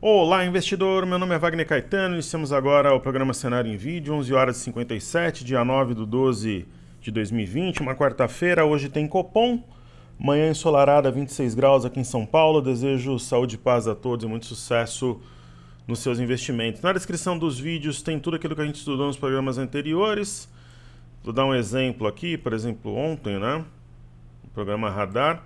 Olá, investidor. Meu nome é Wagner Caetano. Iniciamos agora o programa Cenário em Vídeo, 11 horas e 57, dia 9 de 12 de 2020, uma quarta-feira. Hoje tem Copom, manhã ensolarada, 26 graus aqui em São Paulo. Desejo saúde e paz a todos e muito sucesso nos seus investimentos. Na descrição dos vídeos tem tudo aquilo que a gente estudou nos programas anteriores. Vou dar um exemplo aqui, por exemplo, ontem, né? O programa Radar.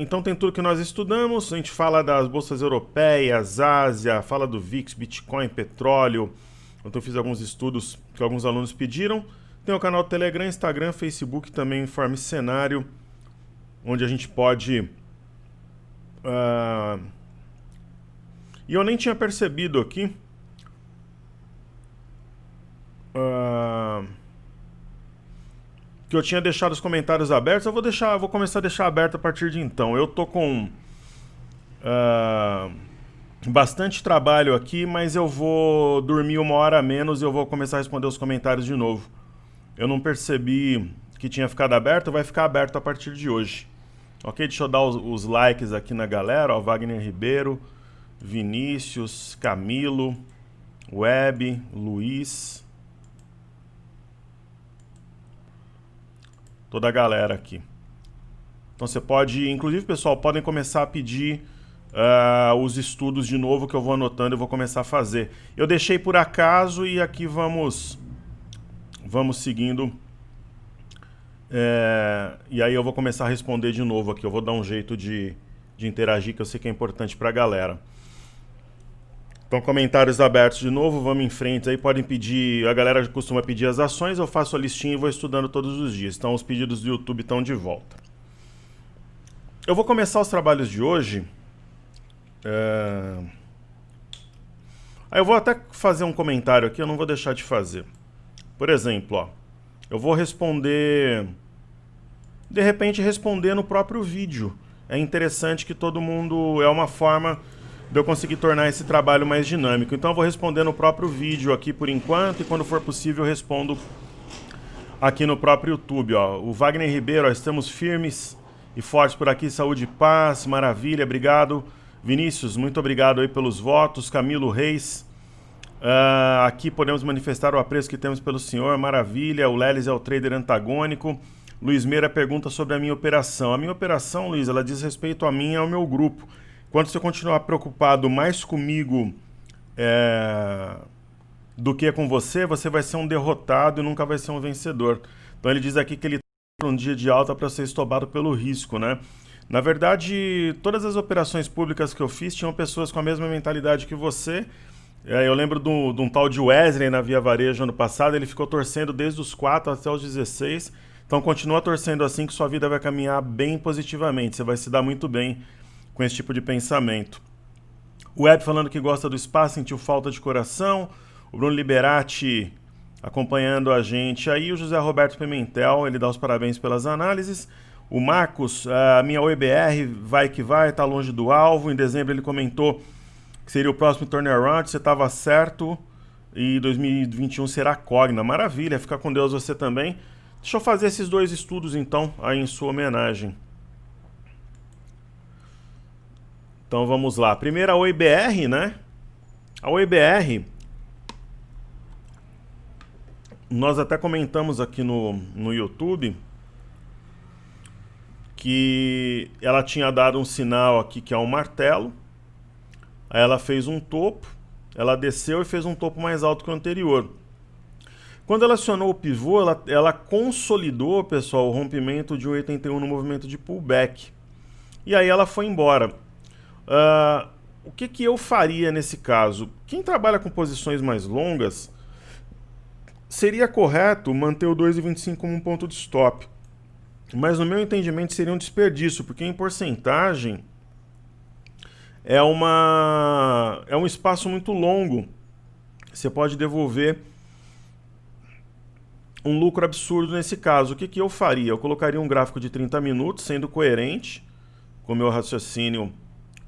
Então tem tudo que nós estudamos, a gente fala das bolsas europeias, Ásia, fala do VIX, Bitcoin, petróleo. Então eu fiz alguns estudos que alguns alunos pediram. Tem o canal Telegram, Instagram, Facebook, também Informe Cenário, onde a gente pode... E eu nem tinha percebido aqui... que eu tinha deixado os comentários abertos. Eu vou começar a deixar aberto a partir de então. Eu tô com bastante trabalho aqui, mas eu vou dormir uma hora a menos e eu vou começar a responder os comentários de novo. Eu não percebi que tinha ficado aberto, vai ficar aberto a partir de hoje. Ok? Deixa eu dar os likes aqui na galera. Ó, Wagner Ribeiro, Vinícius, Camilo, Web, Luiz... toda a galera aqui. Então você pode, inclusive pessoal, podem começar a pedir os estudos de novo que eu vou anotando e vou começar a fazer. Eu deixei por acaso e aqui vamos seguindo. E aí eu vou começar a responder de novo aqui. Eu vou dar um jeito de interagir, que eu sei que é importante para a galera. Então, comentários abertos de novo, vamos em frente. Aí podem pedir, a galera costuma pedir as ações, eu faço a listinha e vou estudando todos os dias. Então, os pedidos do YouTube estão de volta. Eu vou começar os trabalhos de hoje. Aí eu vou até fazer um comentário aqui, eu não vou deixar de fazer. Por exemplo, ó, eu vou responder... De repente, responder no próprio vídeo. É interessante que todo mundo... É uma forma... de eu conseguir tornar esse trabalho mais dinâmico. Então eu vou responder no próprio vídeo aqui por enquanto, e quando for possível eu respondo aqui no próprio YouTube. Ó. O Wagner Ribeiro, ó, estamos firmes e fortes por aqui, saúde e paz, maravilha, obrigado. Vinícius, muito obrigado aí pelos votos. Camilo Reis, aqui podemos manifestar o apreço que temos pelo senhor, maravilha. O Lelis é o trader antagônico. Luiz Meira pergunta sobre a minha operação. A minha operação, Luiz, ela diz respeito a mim e ao meu grupo. Quando você continuar preocupado mais comigo do que com você, você vai ser um derrotado e nunca vai ser um vencedor. Então ele diz aqui que ele está para um dia de alta para ser estobado pelo risco, né? Na verdade, todas as operações públicas que eu fiz tinham pessoas com a mesma mentalidade que você. Eu lembro de um tal de Wesley na Via Varejo ano passado, ele ficou torcendo desde os 4 até os 16. Então continua torcendo assim que sua vida vai caminhar bem positivamente, você vai se dar muito bem com esse tipo de pensamento. O Web falando que gosta do espaço, sentiu falta de coração. O Bruno Liberati acompanhando a gente aí. O José Roberto Pimentel, ele dá os parabéns pelas análises. O Marcos, a minha OEBR vai que vai, tá longe do alvo. Em dezembro ele comentou que seria o próximo turnaround, você estava certo. E 2021 será Cogna. Maravilha, fica com Deus você também. Deixa eu fazer esses dois estudos então, aí em sua homenagem. Então vamos lá. Primeiro a OIBR, né? A OIBR, nós até comentamos aqui no YouTube que ela tinha dado um sinal aqui que é um martelo. Aí ela fez um topo, ela desceu e fez um topo mais alto que o anterior. Quando ela acionou o pivô, ela consolidou, pessoal, o rompimento de 1,81 no movimento de pullback. E aí ela foi embora. O que eu faria nesse caso? Quem trabalha com posições mais longas, seria correto manter o 2,25 como um ponto de stop. Mas no meu entendimento seria um desperdício, porque em porcentagem é um espaço muito longo. Você pode devolver um lucro absurdo nesse caso. O que eu faria? Eu colocaria um gráfico de 30 minutos, sendo coerente com o meu raciocínio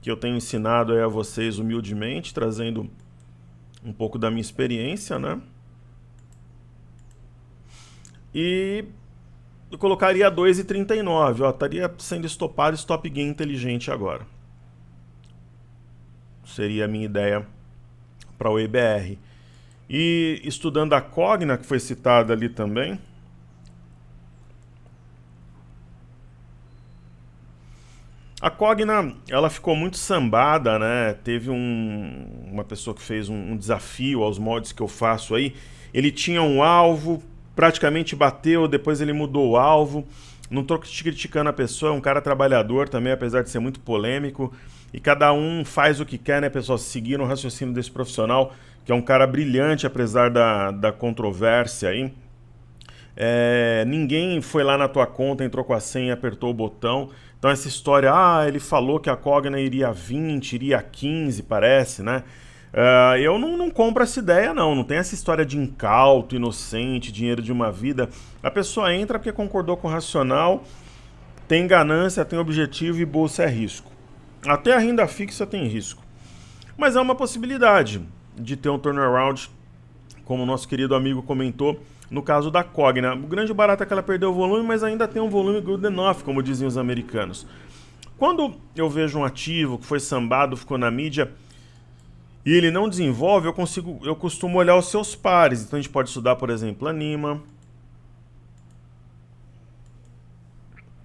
que eu tenho ensinado a vocês humildemente, trazendo um pouco da minha experiência, né? E eu colocaria 2,39, ó, estaria sendo estopado, stop gain inteligente agora. seria a minha ideia para o EBR. E estudando a Cogna, que foi citada ali também, a Cogna, ela ficou muito sambada, né? Teve uma pessoa que fez um desafio aos mods que eu faço aí. Ele tinha um alvo, praticamente bateu, depois ele mudou o alvo. Não tô criticando a pessoa, é um cara trabalhador também, apesar de ser muito polêmico. E cada um faz o que quer, né, pessoal? Seguindo o raciocínio desse profissional, que é um cara brilhante, apesar da controvérsia aí. Ninguém foi lá na tua conta, entrou com a senha e apertou o botão. Então essa história, ele falou que a Cogna iria a 20, iria a 15, parece, né? Eu não compro essa ideia, não. Não tem essa história de incauto, inocente, dinheiro de uma vida. A pessoa entra porque concordou com o racional, tem ganância, tem objetivo e bolsa é risco. Até a renda fixa tem risco. Mas é uma possibilidade de ter um turnaround, como o nosso querido amigo comentou, no caso da Cogna. O grande barato é que ela perdeu o volume, mas ainda tem um volume good enough, como dizem os americanos. Quando eu vejo um ativo que foi sambado, ficou na mídia, e ele não desenvolve, eu costumo olhar os seus pares. Então a gente pode estudar, por exemplo, a Anima,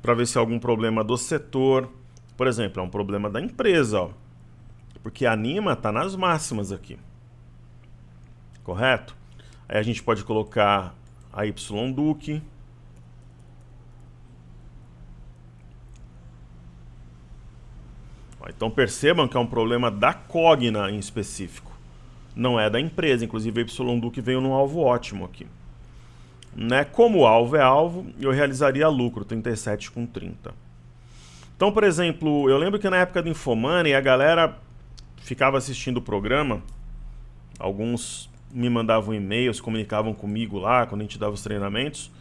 para ver se há algum problema do setor. Por exemplo, é um problema da empresa, ó, porque a Anima está nas máximas aqui. Correto? Aí a gente pode colocar a YDUQ. Então percebam que é um problema da Cogna em específico. Não é da empresa. Inclusive a YDUQ veio num alvo ótimo aqui. Né? Como o alvo é alvo, eu realizaria lucro, 37,30. Então, por exemplo, eu lembro que na época do Infomoney a galera ficava assistindo o programa. Alguns me mandavam e-mails, comunicavam comigo lá, quando a gente dava os treinamentos.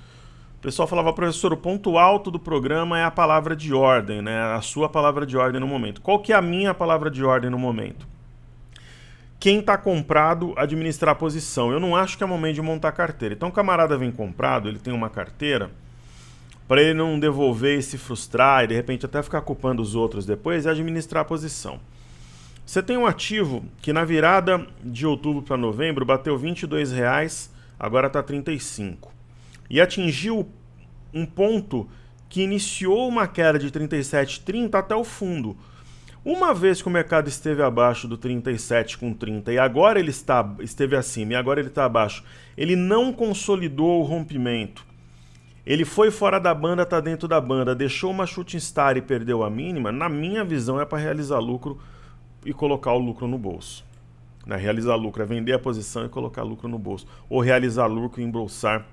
O pessoal falava, professor, o ponto alto do programa é a palavra de ordem, né? A sua palavra de ordem no momento. Qual que é a minha palavra de ordem no momento? Quem está comprado, administrar a posição. Eu não acho que é momento de montar carteira. Então o camarada vem comprado, ele tem uma carteira, para ele não devolver e se frustrar e de repente até ficar culpando os outros depois, é administrar a posição. Você tem um ativo que na virada de outubro para novembro bateu R$ 22,00, agora está 35. E atingiu um ponto que iniciou uma queda de 37,30 até o fundo. Uma vez que o mercado esteve abaixo do 37,30 e agora ele esteve acima e agora ele está abaixo, ele não consolidou o rompimento. Ele foi fora da banda, está dentro da banda, deixou uma shooting star e perdeu a mínima. Na minha visão é para realizar lucro e colocar o lucro no bolso. Né? Realizar lucro é vender a posição e colocar lucro no bolso. Ou realizar lucro e embolsar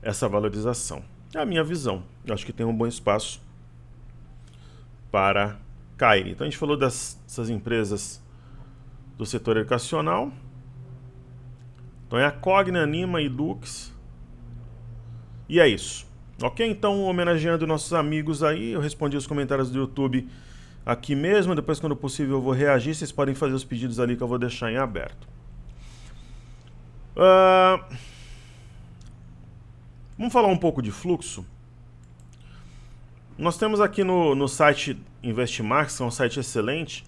essa valorização. É a minha visão. Eu acho que tem um bom espaço para cair. Então a gente falou dessas empresas do setor educacional. Então é a Cogna, Anima e Dux. E é isso. Ok? Então, homenageando nossos amigos aí, eu respondi os comentários do YouTube aqui mesmo. Depois, quando possível, eu vou reagir. Vocês podem fazer os pedidos ali que eu vou deixar em aberto. Vamos falar um pouco de fluxo. Nós temos aqui no site Investmax, que é um site excelente.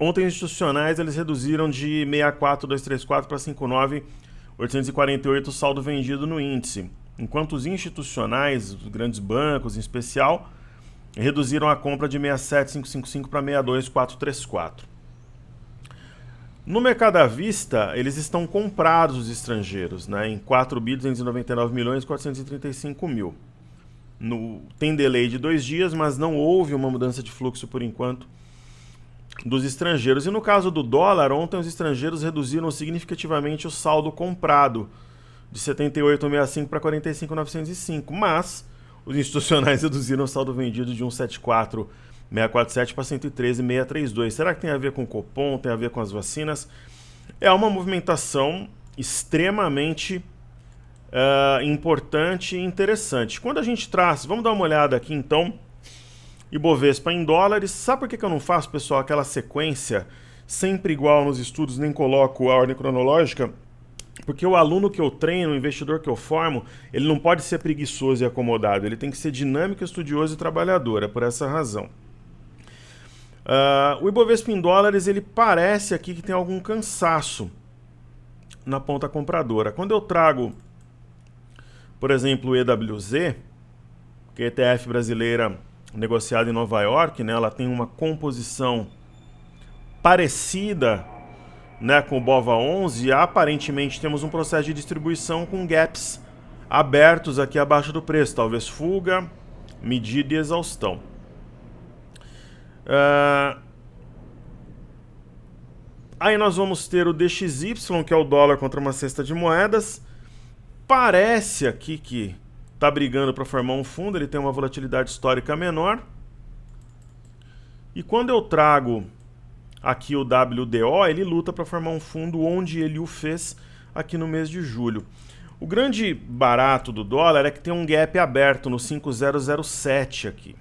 Ontem, os institucionais eles reduziram de 64,234 para 59,848 o saldo vendido no índice. Enquanto os institucionais, os grandes bancos em especial, reduziram a compra de 67,555 para 62,434. No mercado à vista, eles estão comprados os estrangeiros, né, em 4.299.435.000. Tem delay de 2 dias, mas não houve uma mudança de fluxo por enquanto dos estrangeiros. E no caso do dólar, ontem os estrangeiros reduziram significativamente o saldo comprado de 78,65 para 45,905, mas os institucionais reduziram o saldo vendido de 174,647 para 113,632. Será que tem a ver com o Copom, tem a ver com as vacinas? É uma movimentação extremamente importante e interessante. Quando a gente traz, vamos dar uma olhada aqui então, Ibovespa em dólares. Sabe por que eu não faço, pessoal, aquela sequência sempre igual nos estudos, nem coloco a ordem cronológica? Porque o aluno que eu treino, o investidor que eu formo, ele não pode ser preguiçoso e acomodado, ele tem que ser dinâmico, estudioso e trabalhador, é por essa razão. O Ibovespa em dólares, ele parece aqui que tem algum cansaço na ponta compradora. Quando eu trago, por exemplo, o EWZ, que é a ETF brasileira negociada em Nova York, né, ela tem uma composição parecida, né, com o BOVA11, e aparentemente temos um processo de distribuição com gaps abertos aqui abaixo do preço, talvez fuga, medida e exaustão. Aí nós vamos ter o DXY, que é o dólar contra uma cesta de moedas. Parece aqui que está brigando para formar um fundo, ele tem uma volatilidade histórica menor. E quando eu trago aqui o WDO, ele luta para formar um fundo onde ele o fez aqui no mês de julho. O grande barato do dólar é que tem um gap aberto no 5007 aqui,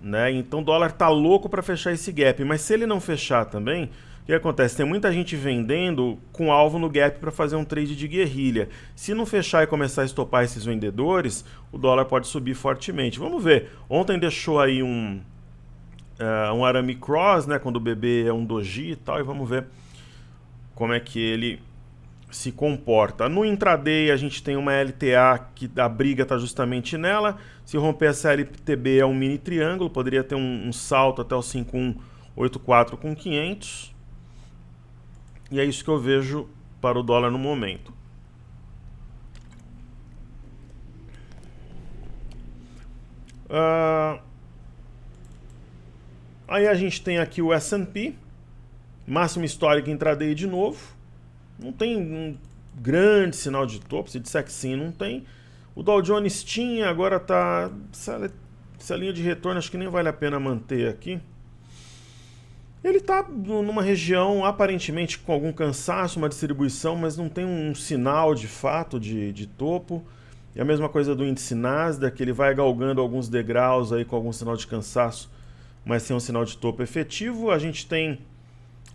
né? Então o dólar tá louco para fechar esse gap, mas se ele não fechar também, o que acontece? Tem muita gente vendendo com alvo no gap para fazer um trade de guerrilha. Se não fechar e começar a estopar esses vendedores, o dólar pode subir fortemente. Vamos ver. Ontem deixou aí um arame cross, né, quando o BB é um doji e tal, e vamos ver como é que ele se comporta. No intraday a gente tem uma LTA que a briga está justamente nela. Se romper essa LTB é um mini triângulo, poderia ter um salto até o 5184 com 500. E é isso que eu vejo para o dólar no momento. Aí a gente tem aqui o S&P, máximo histórico intraday de novo. Não tem um grande sinal de topo, se disser que sim, não tem. O Dow Jones tinha, agora está... Essa linha de retorno acho que nem vale a pena manter aqui. Ele está numa região aparentemente com algum cansaço, uma distribuição, mas não tem um sinal de fato de topo. E a mesma coisa do índice Nasdaq, que ele vai galgando alguns degraus aí com algum sinal de cansaço, mas sem um sinal de topo efetivo. A gente tem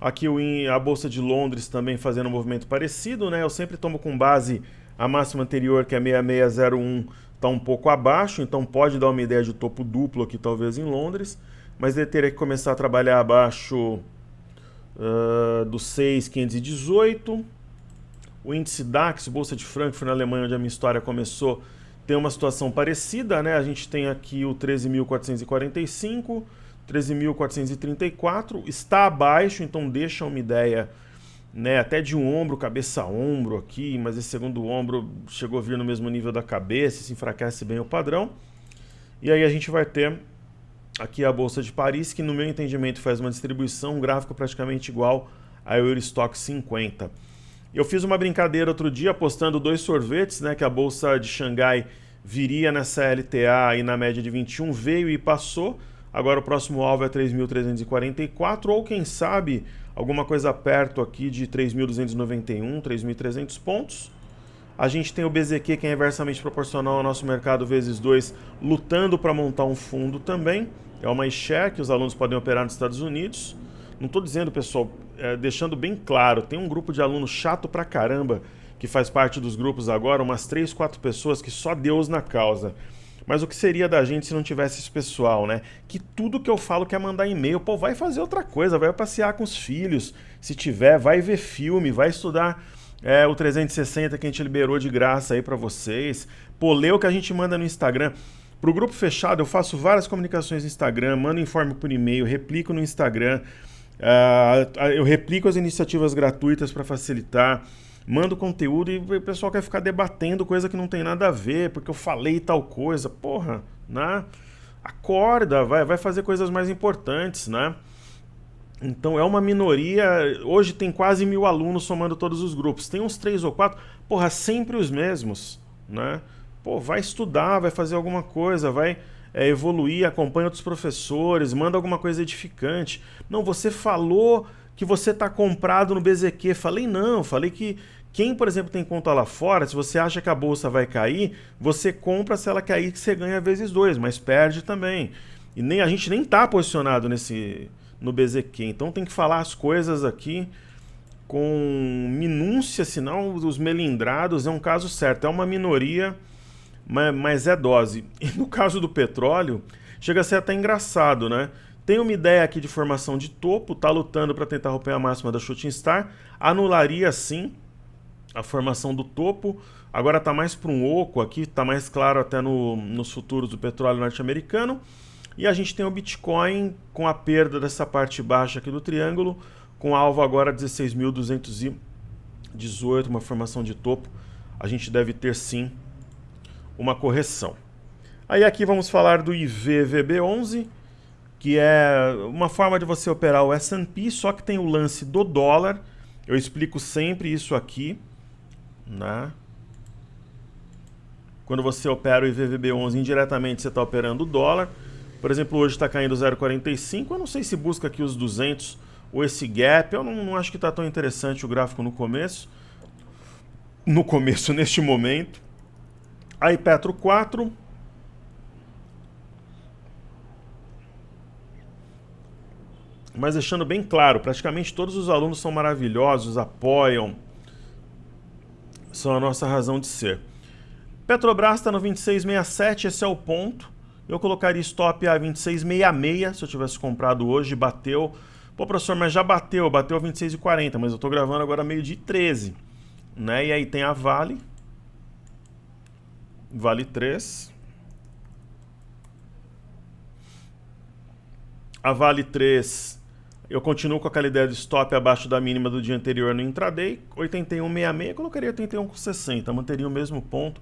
aqui a Bolsa de Londres também fazendo um movimento parecido, né? Eu sempre tomo com base a máxima anterior, que é 6601, está um pouco abaixo, então pode dar uma ideia de topo duplo aqui talvez em Londres, mas ele teria que começar a trabalhar abaixo do 6.518. O índice DAX, Bolsa de Frankfurt na Alemanha, onde a minha história começou, tem uma situação parecida, né? A gente tem aqui o 13.445, 13.434, está abaixo, então deixa uma ideia, né, até de um ombro, cabeça-ombro aqui, mas esse segundo ombro chegou a vir no mesmo nível da cabeça, se enfraquece bem o padrão. E aí a gente vai ter aqui a Bolsa de Paris, que no meu entendimento faz uma distribuição, um gráfico praticamente igual a Eurostock 50. Eu fiz uma brincadeira outro dia apostando 2 sorvetes, né, que a Bolsa de Xangai viria nessa LTA e na média de 21, veio e passou. Agora o próximo alvo é 3.344, ou quem sabe alguma coisa perto aqui de 3.291, 3.300 pontos. A gente tem o BZQ, que é inversamente proporcional ao nosso mercado vezes 2, lutando para montar um fundo também. É uma iShare que os alunos podem operar nos Estados Unidos. Não estou dizendo, pessoal, deixando bem claro, tem um grupo de alunos chato pra caramba que faz parte dos grupos agora, umas 3, 4 pessoas que só Deus na causa. Mas o que seria da gente se não tivesse esse pessoal, né? Que tudo que eu falo quer mandar e-mail. Pô, vai fazer outra coisa, vai passear com os filhos, se tiver, vai ver filme, vai estudar o 360 que a gente liberou de graça aí pra vocês. Pô, lê o que a gente manda no Instagram. Pro grupo fechado eu faço várias comunicações no Instagram, mando informe por e-mail, replico no Instagram. Eu replico as iniciativas gratuitas para facilitar. Mando conteúdo e o pessoal quer ficar debatendo coisa que não tem nada a ver, porque eu falei tal coisa. Porra, né? Acorda, vai fazer coisas mais importantes, né? Então é uma minoria. Hoje tem quase 1.000 alunos somando todos os grupos. Tem uns 3 ou 4, porra, sempre os mesmos, né? Pô, vai estudar, vai fazer alguma coisa, vai evoluir, acompanha outros professores, manda alguma coisa edificante. Não, você falou que você está comprado no BZQ. Falei não, falei que quem, por exemplo, tem conta lá fora, se você acha que a bolsa vai cair, você compra, se ela cair, que você ganha vezes 2, mas perde também. E a gente nem está posicionado no BZQ, então tem que falar as coisas aqui com minúcia, senão os melindrados é um caso certo, é uma minoria, mas é dose. E no caso do petróleo, chega a ser até engraçado, né? Tem uma ideia aqui de formação de topo, está lutando para tentar romper a máxima da Shooting Star. Anularia sim a formação do topo. Agora está mais para um oco aqui, está mais claro até nos futuros do petróleo norte-americano. E a gente tem o Bitcoin com a perda dessa parte baixa aqui do triângulo, com alvo agora 16.218, uma formação de topo. A gente deve ter sim uma correção. Aí aqui vamos falar do IVVB11, que é uma forma de você operar o S&P, só que tem o lance do dólar. Eu explico sempre isso aqui, né? Quando você opera o IVVB11 indiretamente, você está operando o dólar. Por exemplo, hoje está caindo 0,45. Eu não sei se busca aqui os 200 ou esse gap. Eu não acho que está tão interessante o gráfico no começo. Neste momento. Aí Petro 4. Mas deixando bem claro, praticamente todos os alunos são maravilhosos, apoiam, são a nossa razão de ser. Petrobras está no 26,67, esse é o ponto. Eu colocaria stop a 26,66, se eu tivesse comprado hoje, bateu. Pô, professor, mas já bateu 26,40, mas eu estou gravando agora meio-dia e 13. Né? E aí tem a Vale 3. A Vale 3, eu continuo com aquela ideia de stop abaixo da mínima do dia anterior no intraday, 81,66, colocaria 81,60, manteria o mesmo ponto.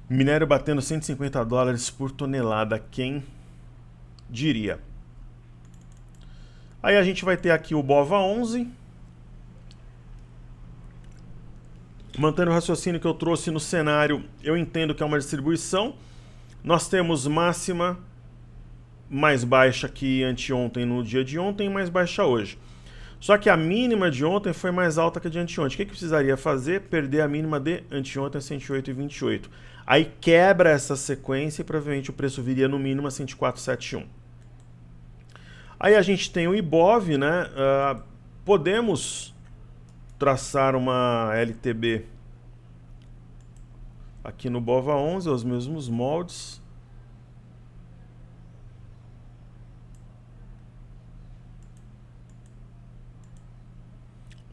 Minério batendo $150 por tonelada, quem diria? Aí a gente vai ter aqui o BOVA11. Mantendo o raciocínio que eu trouxe no cenário, eu entendo que é uma distribuição. Nós temos máxima mais baixa que anteontem no dia de ontem e mais baixa hoje. Só que a mínima de ontem foi mais alta que a de anteontem. O que precisaria fazer? Perder a mínima de anteontem a 108,28. Aí quebra essa sequência e provavelmente o preço viria no mínimo a 104,71. Aí a gente tem o IBOV, né? Podemos traçar uma LTB aqui no BOVA11, os mesmos moldes.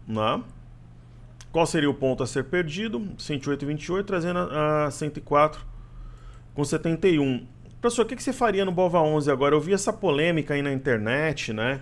Não. Qual seria o ponto a ser perdido? 108,28, trazendo a 104,71. Professor, o que você faria no BOVA11 agora? Eu vi essa polêmica aí na internet, né?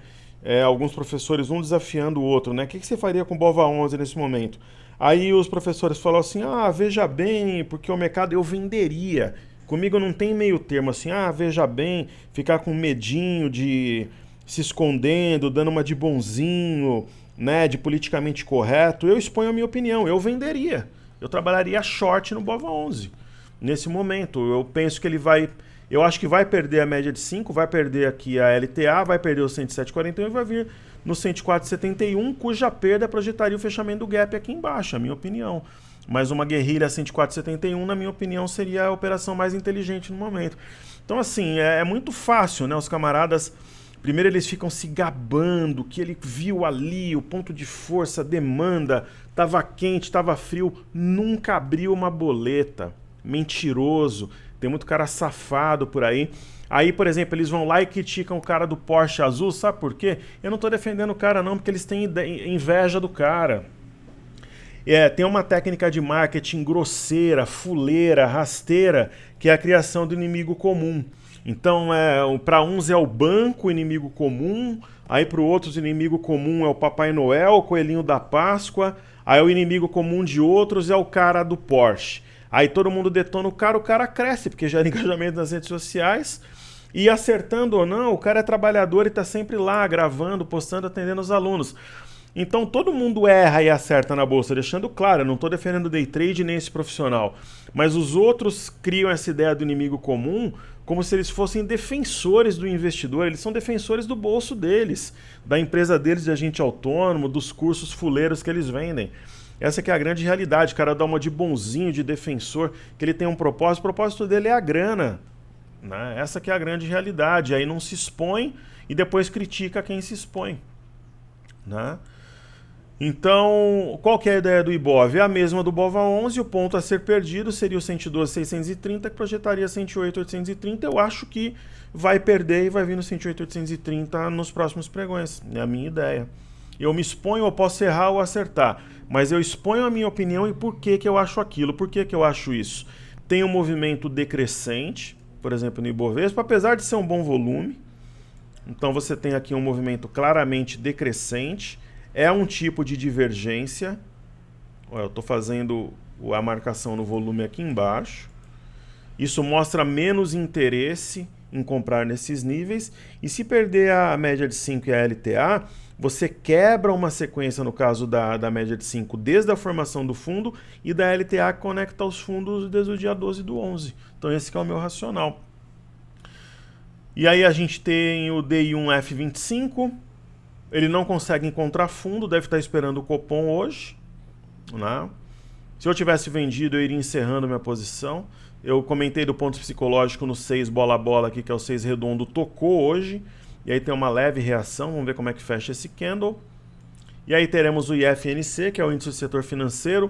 Alguns professores, um desafiando o outro, né? O que você faria com o BOVA11 nesse momento? Aí os professores falaram assim, veja bem, porque o mercado eu venderia. Comigo não tem meio termo assim, veja bem, ficar com medinho de se escondendo, dando uma de bonzinho, né, de politicamente correto. Eu exponho a minha opinião, eu venderia. Eu trabalharia short no BOVA11 nesse momento. Eu penso que ele vai... Eu acho que vai perder a média de 5, vai perder aqui a LTA, vai perder o 107,41 e vai vir no 104,71, cuja perda projetaria o fechamento do gap aqui embaixo, a minha opinião. Mas uma guerrilha a 104,71, na minha opinião, seria a operação mais inteligente no momento. Então, assim, é muito fácil, né? Os camaradas, primeiro eles ficam se gabando que ele viu ali o ponto de força, demanda, estava quente, estava frio, nunca abriu uma boleta. Mentiroso. Tem muito cara safado por aí. Aí, por exemplo, eles vão lá e criticam o cara do Porsche azul. Sabe por quê? Eu não estou defendendo o cara não, porque eles têm inveja do cara. Tem uma técnica de marketing grosseira, fuleira, rasteira, que é a criação do inimigo comum. Então, para uns é o banco, o inimigo comum. Aí, para outros, o inimigo comum é o Papai Noel, o coelhinho da Páscoa. Aí, o inimigo comum de outros é o cara do Porsche. Aí todo mundo detona o cara cresce, porque gera engajamento nas redes sociais. E acertando ou não, o cara é trabalhador e está sempre lá, gravando, postando, atendendo os alunos. Então todo mundo erra e acerta na bolsa, deixando claro, eu não estou defendendo day trade nem esse profissional. Mas os outros criam essa ideia do inimigo comum como se eles fossem defensores do investidor. Eles são defensores do bolso deles, da empresa deles de agente autônomo, dos cursos fuleiros que eles vendem. Essa que é a grande realidade. O cara dá uma de bonzinho, de defensor, que ele tem um propósito. O propósito dele é a grana. Né? Essa que é a grande realidade. Aí não se expõe e depois critica quem se expõe. Né? Então, qual que é a ideia do Ibov? É a mesma do BOVA11, o ponto a ser perdido seria o 112.630, que projetaria 108.830. Eu acho que vai perder e vai vir no 108.830 nos próximos pregões, é a minha ideia. Eu me exponho, eu posso errar ou acertar, mas eu exponho a minha opinião e por que eu acho aquilo, por que eu acho isso. Tem um movimento decrescente, por exemplo, no Ibovespa, apesar de ser um bom volume. Então você tem aqui um movimento claramente decrescente, é um tipo de divergência. Olha, eu estou fazendo a marcação no volume aqui embaixo. Isso mostra menos interesse em comprar nesses níveis. E se perder a média de 5 e a LTA, você quebra uma sequência, no caso da média de 5, desde a formação do fundo, e da LTA que conecta os fundos desde o dia 12/11. Então esse que é o meu racional. E aí a gente tem o DI1F25, ele não consegue encontrar fundo, deve estar esperando o Copom hoje, né? Se eu tivesse vendido, eu iria encerrando minha posição. Eu comentei do ponto psicológico no 6 bola-bola aqui, que é o 6 redondo, tocou hoje, e aí tem uma leve reação, vamos ver como é que fecha esse candle. E aí teremos o IFNC, que é o índice do setor financeiro.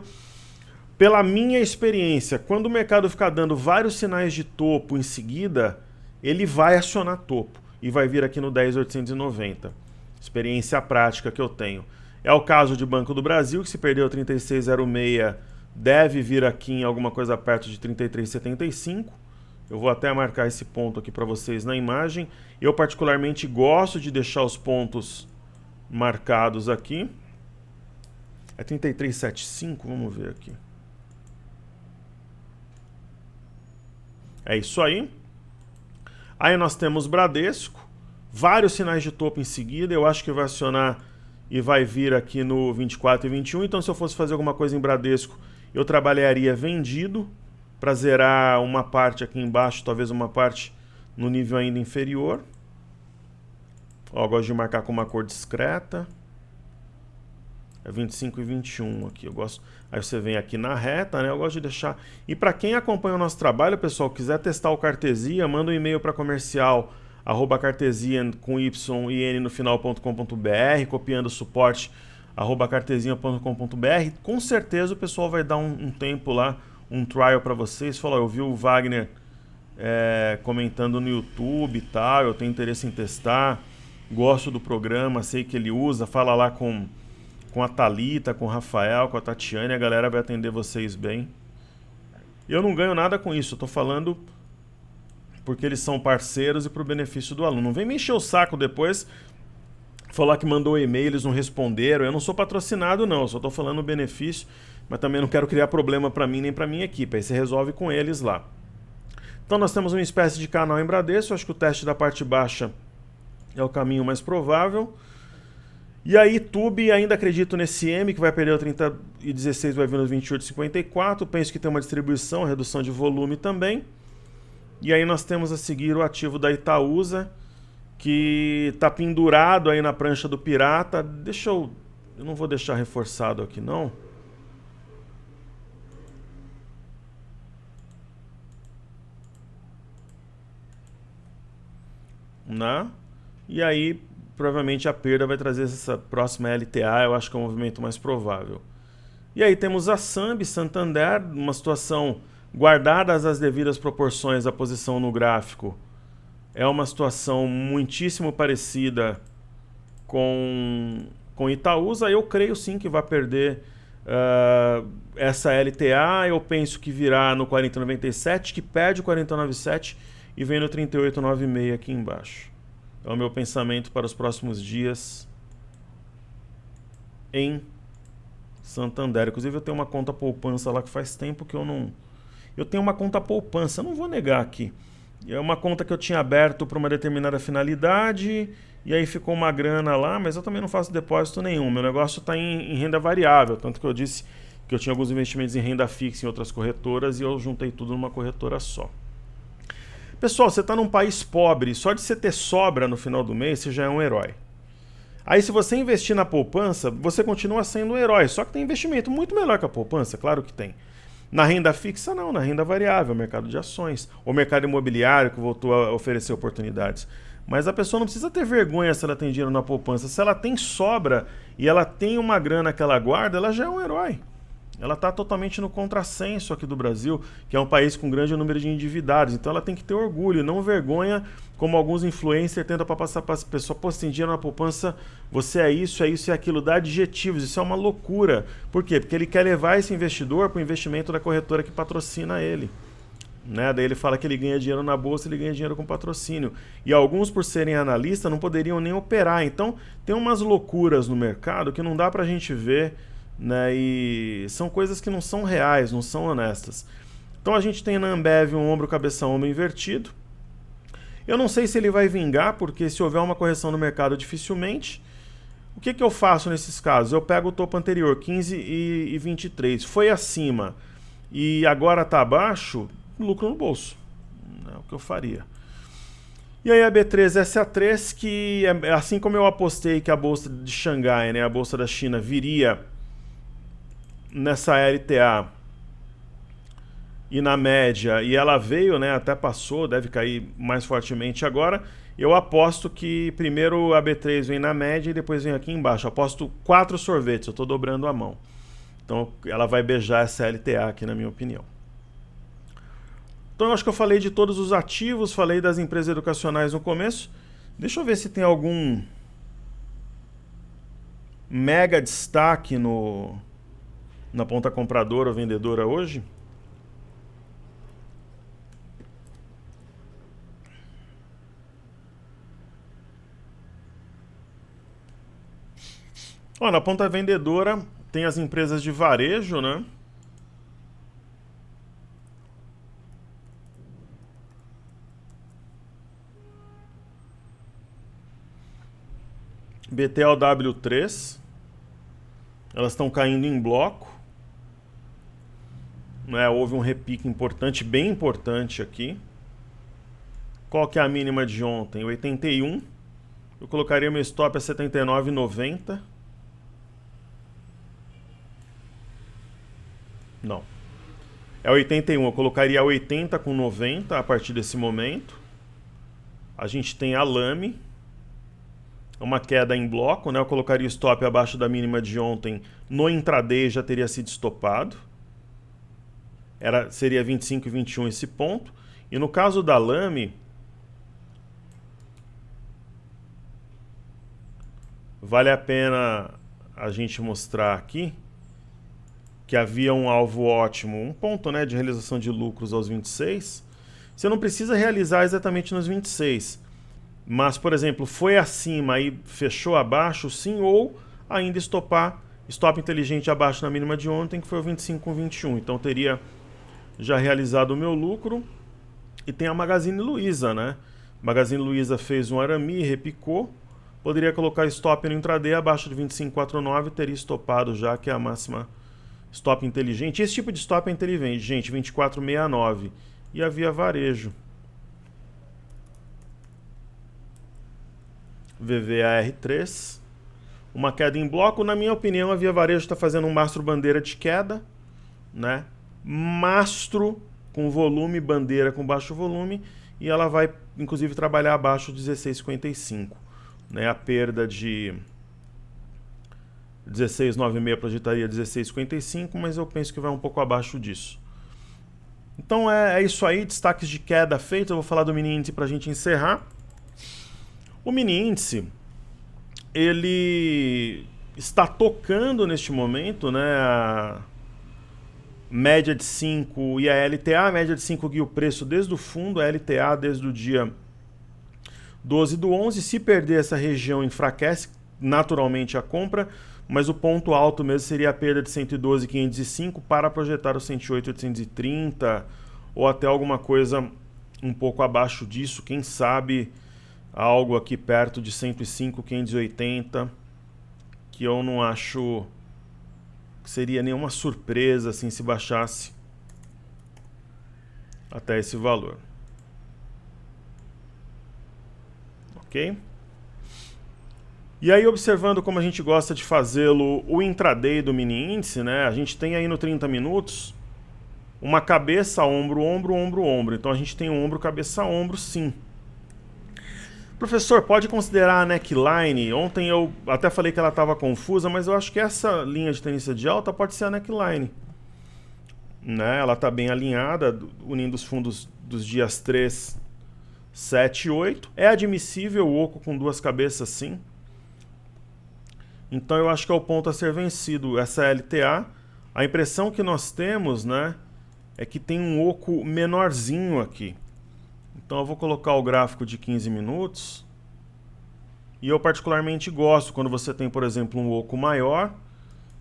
Pela minha experiência, quando o mercado ficar dando vários sinais de topo em seguida, ele vai acionar topo e vai vir aqui no 10.890. Experiência prática que eu tenho. É o caso de Banco do Brasil, que se perdeu 36,06, deve vir aqui em alguma coisa perto de 33,75. Eu vou até marcar esse ponto aqui para vocês na imagem. Eu particularmente gosto de deixar os pontos marcados aqui. É 33,75, vamos ver aqui. É isso aí. Aí nós temos Bradesco, vários sinais de topo em seguida, eu acho que vai acionar e vai vir aqui no 24 e 21, então se eu fosse fazer alguma coisa em Bradesco, eu trabalharia vendido para zerar uma parte aqui embaixo, talvez uma parte no nível ainda inferior. Ó, eu gosto de marcar com uma cor discreta. É 25 e 21 aqui, eu gosto. Aí você vem aqui na reta, né? Eu gosto de deixar. E para quem acompanha o nosso trabalho, pessoal, quiser testar o Cartesia, manda um e-mail para comercial @cartesia com y e n no final.com.br, copiando o suporte @cartesia.com.br. Com certeza o pessoal vai dar um tempo lá, um trial para vocês. Fala, eu vi o Wagner comentando no YouTube e tal, eu tenho interesse em testar, gosto do programa, sei que ele usa, fala lá com a Thalita, com o Rafael, com a Tatiane, a galera vai atender vocês bem. Eu não ganho nada com isso, eu tô falando porque eles são parceiros e pro benefício do aluno. Não vem me encher o saco depois, falar que mandou e-mail, eles não responderam. Eu não sou patrocinado não, eu só tô falando o benefício, mas também não quero criar problema para mim nem para minha equipe, aí você resolve com eles lá. Então nós temos uma espécie de canal em Bradesco, acho que o teste da parte baixa é o caminho mais provável. E aí, Tube, ainda acredito nesse M, que vai perder o 30,16, vai vir no 28,54. Penso que tem uma distribuição, redução de volume também. E aí nós temos a seguir o ativo da Itaúsa, que está pendurado aí na prancha do Pirata. Eu não vou deixar reforçado aqui não. E aí provavelmente a perda vai trazer essa próxima LTA, eu acho que é o movimento mais provável. E aí temos a Sambi, Santander, uma situação guardadas as devidas proporções da posição no gráfico. É uma situação muitíssimo parecida com Itaúsa. Eu creio sim que vai perder essa LTA. Eu penso que virá no 40,97, que perde o 40,97 e vem no 38,96 aqui embaixo. É o meu pensamento para os próximos dias em Santander. Inclusive eu tenho uma conta poupança lá que faz tempo que eu não... Eu tenho uma conta poupança, não vou negar aqui. É uma conta que eu tinha aberto para uma determinada finalidade e aí ficou uma grana lá, mas eu também não faço depósito nenhum. Meu negócio está em renda variável, tanto que eu disse que eu tinha alguns investimentos em renda fixa em outras corretoras e eu juntei tudo numa corretora só. Pessoal, você está num país pobre, só de você ter sobra no final do mês, você já é um herói. Aí se você investir na poupança, você continua sendo um herói, só que tem investimento muito melhor que a poupança, claro que tem. Na renda fixa não, na renda variável, mercado de ações, o mercado imobiliário que voltou a oferecer oportunidades. Mas a pessoa não precisa ter vergonha se ela tem dinheiro na poupança. Se ela tem sobra e ela tem uma grana que ela guarda, ela já é um herói. Ela está totalmente no contrassenso aqui do Brasil, que é um país com grande número de endividados. Então ela tem que ter orgulho, não vergonha, como alguns influencers tentam passar para as pessoas. Pô, você tem dinheiro na poupança, você é isso e aquilo. Dá adjetivos, isso é uma loucura. Por quê? Porque ele quer levar esse investidor para o investimento da corretora que patrocina ele. Né? Daí ele fala que ele ganha dinheiro na bolsa, ele ganha dinheiro com patrocínio. E alguns, por serem analistas, não poderiam nem operar. Então tem umas loucuras no mercado que não dá para a gente ver, né? E são coisas que não são reais, não são honestas. Então a gente tem na Ambev um ombro, cabeça, ombro invertido. Eu não sei se ele vai vingar, porque se houver uma correção no mercado, dificilmente. O que eu faço nesses casos? Eu pego o topo anterior, 15 e 23. Foi acima e agora está abaixo, lucro no bolso. É o que eu faria. E aí a B3SA3, que assim como eu apostei que a bolsa de Xangai, né, a bolsa da China, viria nessa LTA e na média, e ela veio, né, até passou, deve cair mais fortemente agora, eu aposto que primeiro a B3 vem na média e depois vem aqui embaixo. Eu aposto 4 sorvetes, eu estou dobrando a mão. Então ela vai beijar essa LTA aqui, na minha opinião. Então eu acho que eu falei de todos os ativos, falei das empresas educacionais no começo. Deixa eu ver se tem algum mega destaque na ponta compradora ou vendedora hoje. Ó, na ponta vendedora tem as empresas de varejo, né? BTLW3, elas estão caindo em bloco, né? Houve um repique importante, bem importante aqui. Qual que é a mínima de ontem? 81. Eu colocaria meu stop a 79,90. Não. É 81, eu colocaria 80 com 90 a partir desse momento. A gente tem a Lame, uma queda em bloco, né? Eu colocaria o stop abaixo da mínima de ontem. No intraday já teria sido estopado. Seria 25 e 21 esse ponto. E no caso da Lame, vale a pena a gente mostrar aqui que havia um alvo ótimo, um ponto, né, de realização de lucros aos 26. Você não precisa realizar exatamente nos 26. Mas, por exemplo, foi acima e fechou abaixo, sim, ou ainda stop inteligente abaixo na mínima de ontem, que foi o 25 com 21. Então teria já realizado o meu lucro. E tem a Magazine Luiza, né? Magazine Luiza fez um arame, repicou. Poderia colocar stop no intraday abaixo de 25,49, teria estopado já, que é a máxima stop inteligente. Esse tipo de stop é inteligente, gente, 24,69. E a Via Varejo. VVAR3, uma queda em bloco. Na minha opinião, a Via Varejo está fazendo um mastro bandeira de queda, né? Mastro com volume, bandeira com baixo volume, e ela vai inclusive trabalhar abaixo de 16,55, né? A perda de 16,96 projetaria 16,55, mas eu penso que vai um pouco abaixo disso. Então é isso aí, destaques de queda feitos. Eu vou falar do mini índice para a gente encerrar. O mini índice, ele está tocando neste momento, né, a média de 5 e a LTA. A média de 5 guia o preço desde o fundo, a LTA desde o dia 12/11. Se perder essa região, enfraquece naturalmente a compra, mas o ponto alto mesmo seria a perda de 112,505 para projetar o 108,830 ou até alguma coisa um pouco abaixo disso, quem sabe algo aqui perto de 105,580, que eu não acho que seria nenhuma surpresa assim se baixasse até esse valor. Ok? E aí, observando como a gente gosta de fazê-lo, o intraday do mini índice, né? A gente tem aí no 30 minutos uma cabeça, ombro, ombro, ombro, ombro. Então a gente tem um ombro, cabeça, ombro, sim. Professor, pode considerar a neckline? Ontem eu até falei que ela estava confusa, mas eu acho que essa linha de tendência de alta pode ser a neckline. Né? Ela está bem alinhada, unindo os fundos dos dias 3, 7 e 8. É admissível o oco com duas cabeças, sim. Então eu acho que é o ponto a ser vencido. Essa LTA, a impressão que nós temos, né, é que tem um oco menorzinho aqui. Então eu vou colocar o gráfico de 15 minutos. E eu particularmente gosto quando você tem, por exemplo, um oco maior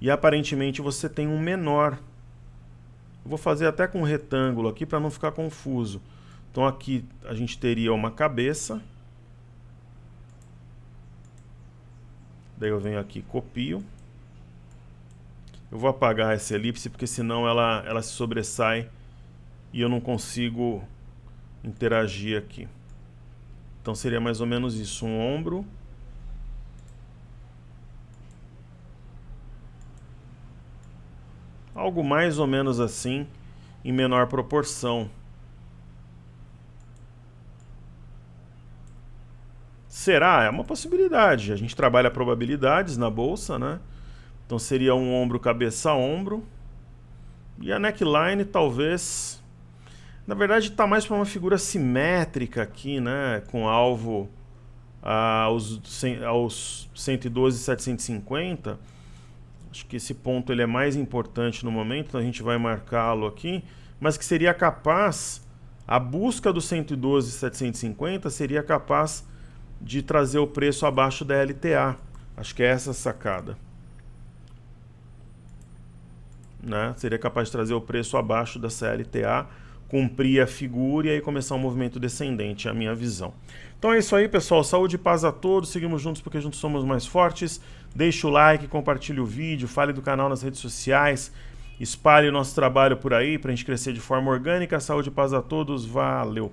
e aparentemente você tem um menor. Eu vou fazer até com um retângulo aqui para não ficar confuso. Então aqui a gente teria uma cabeça. Daí eu venho aqui, copio. Eu vou apagar essa elipse porque senão ela se sobressai e eu não consigo interagir aqui. Então seria mais ou menos isso, um ombro. Algo mais ou menos assim, em menor proporção. Será? É uma possibilidade. A gente trabalha probabilidades na bolsa, né? Então seria um ombro, cabeça, ombro. E a neckline talvez... Na verdade está mais para uma figura simétrica aqui, né? Com alvo aos 112,750. Acho que esse ponto ele é mais importante no momento, então a gente vai marcá-lo aqui. Mas que seria capaz... A busca do 112,750 seria capaz de trazer o preço abaixo da LTA. Acho que é essa a sacada. Né? Seria capaz de trazer o preço abaixo dessa LTA, cumprir a figura e aí começar um movimento descendente, é a minha visão. Então é isso aí, pessoal. Saúde e paz a todos. Seguimos juntos porque juntos somos mais fortes. Deixe o like, compartilhe o vídeo, fale do canal nas redes sociais, espalhe o nosso trabalho por aí para a gente crescer de forma orgânica. Saúde e paz a todos. Valeu!